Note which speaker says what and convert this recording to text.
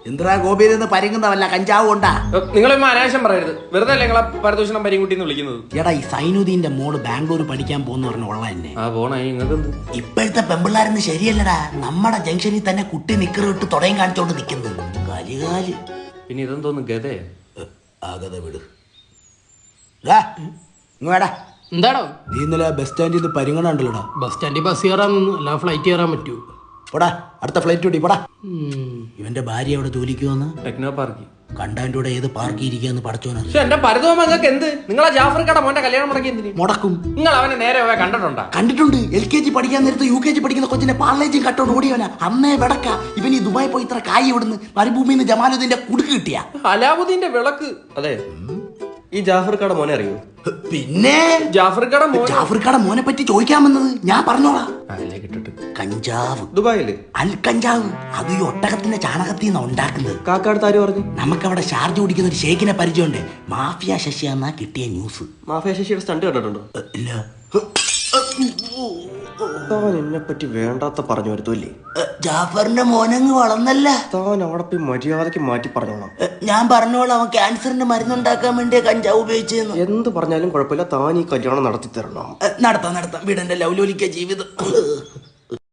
Speaker 1: എന്തിനാ ഗോപിയിൽ നിന്ന് പരിങ്ങുന്നവല്ല കഞ്ചാവ് കൊണ്ടാ.
Speaker 2: നിങ്ങളിപ്പോ അനാവശ്യം പറയരുത്. വെറുതെ അല്ലേ നിങ്ങളെ പരദൂഷണം പരിങ്കുട്ടിന്ന് വിളിക്കുന്നത്?
Speaker 1: എടാ ഈ സൈനുദ്ദീന്റെ മോള് ബാംഗ്ലൂർ പഠിക്കാൻ പോകുന്ന പറഞ്ഞ ഉള്ള തന്നെ. ഇപ്പോഴത്തെ പെമ്പിള്ളാരെന്ന് ശരിയല്ലടാ. നമ്മുടെ ജംഗ്ഷനിൽ തന്നെ കുട്ടി നിക്കറ് ഇട്ട് തുടയും കാണിച്ചോണ്ട് നിക്കുന്നത്. കലികാല്.
Speaker 2: പിന്നെ ഇതെന്തോന്ന് ഗതേ?
Speaker 1: ആ ഗത വിട്. ഇങ്ങോടാ.
Speaker 3: എന്താടോ
Speaker 1: നീ ഇന്നലെ ബസ് സ്റ്റാൻഡിൽ നിന്ന് പരിങ്ങണുണ്ടല്ലോടാ.
Speaker 3: ബസ് സ്റ്റാൻഡിൽ ബസ് കയറാൻ നിന്ന് അല്ല ഫ്ലൈറ്റ് കയറാൻ പറ്റൂ.
Speaker 1: പോടാ അടുത്ത ഫ്ലൈറ്റ് കൂടി പോടാ. ഇവന്റെ ഭാര്യ അവിടെ ജോലിക്ക് വന്ന്
Speaker 2: ടെക്നോ പാർക്ക്
Speaker 1: കണ്ടാൻ്റെ കൂടെ ഏത് പാർക്കിൽ ഇരിക്കാന്ന് പഠിച്ചോനാ.
Speaker 2: എന്റെ പരതോമ നിങ്ങൾക്ക് എന്ത്? നിങ്ങളാ ജാഫർക്കട മോന്റെ കല്യാണം മുടക്കി എന്തിന്?
Speaker 1: മുടക്കും.
Speaker 2: നിങ്ങൾ അവനെ നേരെ കണ്ടിട്ടുണ്ടാ?
Speaker 1: കണ്ടിട്ടുണ്ട്. LKG പഠിക്കാൻ നേരത്ത് UKG പഠിക്കുന്ന കൊച്ചിന്റെ പാർലേജും കട്ടോണ്ട് ഓടിയവനാ. അന്നേ വിടക്ക ഇവൻ ഈ ദുബായി പോയി ഇത്ര കായ് ഇവിടുന്ന് മരുഭൂമിയിൽ നിന്ന് ജമാലുദ്ദീന്റെ കുടുക്ക് കിട്ടിയ
Speaker 2: അലാവുദ്ദീന്റെ വിളക്ക്.
Speaker 4: അതെ, ഈ ജാഫർക്കട മോനെ അറിയോ?
Speaker 1: പിന്നെ
Speaker 2: ജാഫർക്കട
Speaker 1: മോനെ പറ്റി ചോദിക്കാൻ വന്നത് ഞാൻ പറഞ്ഞോളാം.
Speaker 2: കിട്ടിട്ട്
Speaker 1: കഞ്ചാവ്
Speaker 4: ദുബായില്
Speaker 1: കഞ്ചാവ് അത് ഈ ഒട്ടകത്തിന്റെ ചാണകത്തിൽ നിന്നാ ഉണ്ടാക്കുന്നത്.
Speaker 4: കാക്കാടുത്ത് ആര് പറഞ്ഞു?
Speaker 1: നമുക്കവിടെ ഷാർജ കുടിക്കുന്ന ഒരു ഷേഖിനെ പരിചയമുണ്ട്. മാഫിയ ശശി എന്നാ കിട്ടിയ ന്യൂസ്.
Speaker 4: മാഫിയ ശശിയുടെ സ്റ്റണ്ട് കണ്ടിട്ടുണ്ടോ?
Speaker 1: ഇല്ല.
Speaker 4: താൻ എന്നെ പറ്റി വേണ്ടാത്ത പറഞ്ഞു വരുത്തല്ലേ?
Speaker 1: ജാഫറിന്റെ മോനങ്ങ് വളർന്നല്ല.
Speaker 4: താൻ അവിടെ പോയി മര്യാദക്ക് മാറ്റി പറഞ്ഞോളാം.
Speaker 1: ഞാൻ പറഞ്ഞോളാം. അവൻ ക്യാൻസറിന്റെ മരുന്നുണ്ടാക്കാൻ വേണ്ടി കഞ്ചാവ് ഉപയോഗിച്ചെന്ന്.
Speaker 4: എന്ത് പറഞ്ഞാലും കുഴപ്പമില്ല, താൻ ഈ കല്യാണം നടത്തി തരണം.
Speaker 1: നടത്താം. വീടെന്റെ ലൗലോലിക്ക ജീവിതം.